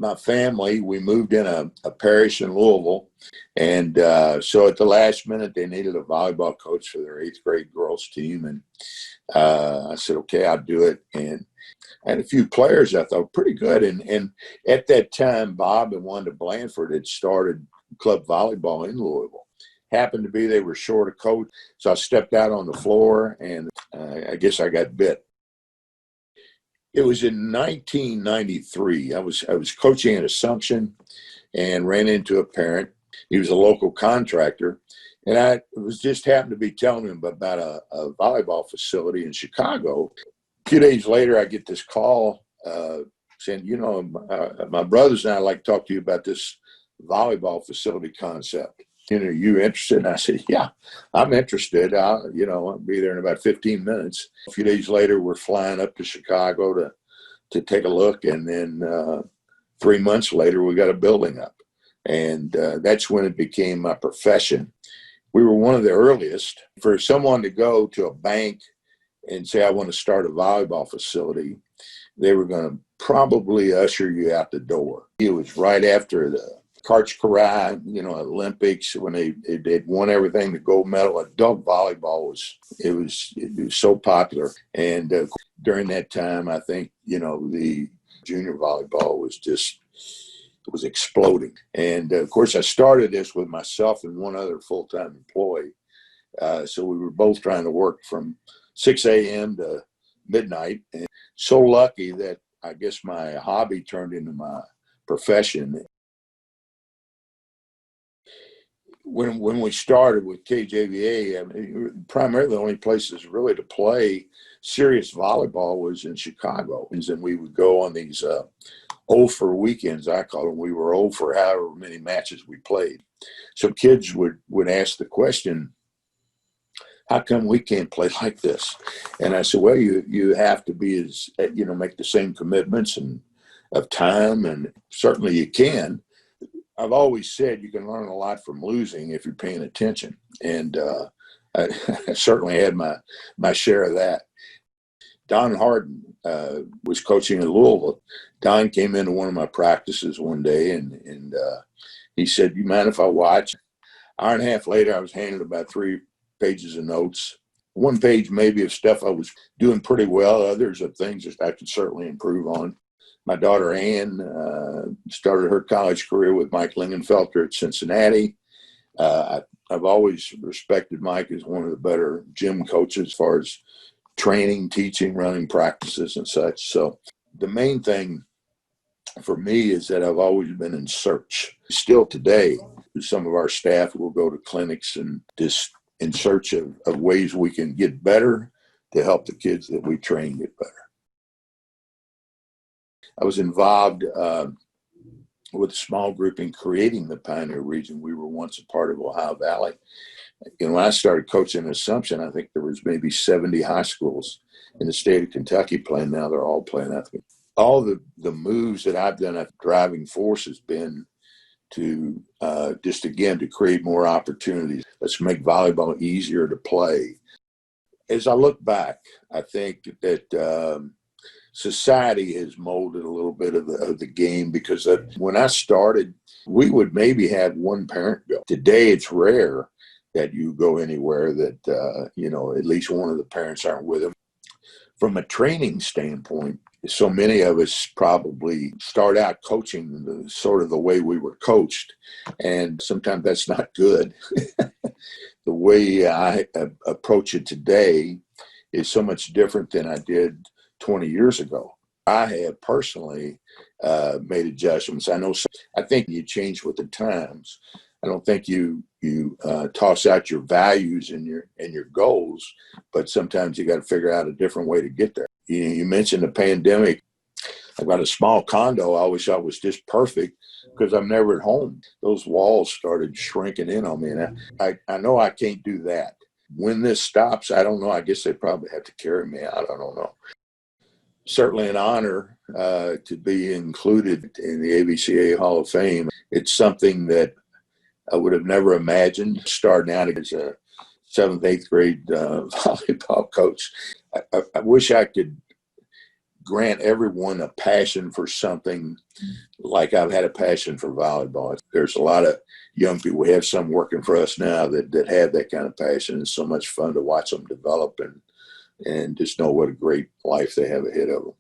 my family, we moved in a parish in Louisville. And so at the last minute, they needed a volleyball coach for their 8th grade girls team. And I said, okay, I'll do it. And I had a few players I thought pretty good. And at that time, Bob and Wanda Blanford had started club volleyball in Louisville. Happened to be they were short a coach. So I stepped out on the floor, and I guess I got bit. It was in 1993. I was coaching at Assumption and ran into a parent. He was a local contractor, and I was just happened to be telling him about a volleyball facility in Chicago. A few days later, I get this call saying, you know, my brothers and I like to talk to you about this volleyball facility concept. You know, are you interested? And I said, yeah, I'm interested. I'll be there in about 15 minutes. A few days later, we're flying up to Chicago to take a look. And then 3 months later, we got a building up. And that's when it became my profession. We were one of the earliest. For someone to go to a bank and say, I want to start a volleyball facility, they were going to probably usher you out the door. It was right after the Karch Olympics, when they'd won everything, the gold medal. Adult volleyball was so popular. And during that time, I think, the junior volleyball was exploding. And of course, I started this with myself and one other full-time employee. So we were both trying to work from 6 a.m. to midnight. And so lucky that I guess my hobby turned into my profession. When we started with KJVA, I mean, primarily the only places really to play serious volleyball was in Chicago. And we would go on these 0 for weekends, I call them. We were 0 for however many matches we played. So kids would ask the question, how come we can't play like this? And I said, well, you have to be make the same commitments and of time, and certainly you can. I've always said you can learn a lot from losing if you're paying attention. And I certainly had my share of that. Don Harden was coaching in Louisville. Don came into one of my practices one day, and he said, you mind if I watch? Hour and a half later, I was handed about 3 pages of notes. One page maybe of stuff I was doing pretty well, others of things that I could certainly improve on. My daughter Ann started her college career with Mike Lingenfelter at Cincinnati. I've always respected Mike as one of the better gym coaches as far as training, teaching, running practices and such. So the main thing for me is that I've always been in search. Still today, some of our staff will go to clinics and just in search of ways we can get better to help the kids that we train get better. I was involved with a small group in creating the Pioneer region. We were once a part of Ohio Valley. When I started coaching Assumption, I think there was maybe 70 high schools in the state of Kentucky playing. Now they're all playing athletes. All the moves that I've done, a driving force has been to to create more opportunities. Let's make volleyball easier to play. As I look back, I think that society has molded a little bit of the game, because when I started, we would maybe have one parent go. Today, it's rare that you go anywhere that, at least one of the parents aren't with them. From a training standpoint, so many of us probably start out coaching sort of the way we were coached, and sometimes that's not good. The way I approach it today is so much different than I did 20 years ago. I have personally made adjustments. I think you change with the times. I don't think you toss out your values and your goals, but sometimes you got to figure out a different way to get there. You mentioned the pandemic. I've got a small condo I always thought was just perfect because I'm never at home. Those walls started shrinking in on me, and I know I can't do that. When this stops, I don't know. I guess they probably have to carry me out. I don't know. Certainly an honor to be included in the AVCA Hall of Fame. It's something that I would have never imagined starting out as a 7th, 8th grade volleyball coach. I wish I could grant everyone a passion for something like I've had a passion for volleyball. There's a lot of young people. We have some working for us now that have that kind of passion. It's so much fun to watch them develop and just know what a great life they have ahead of them.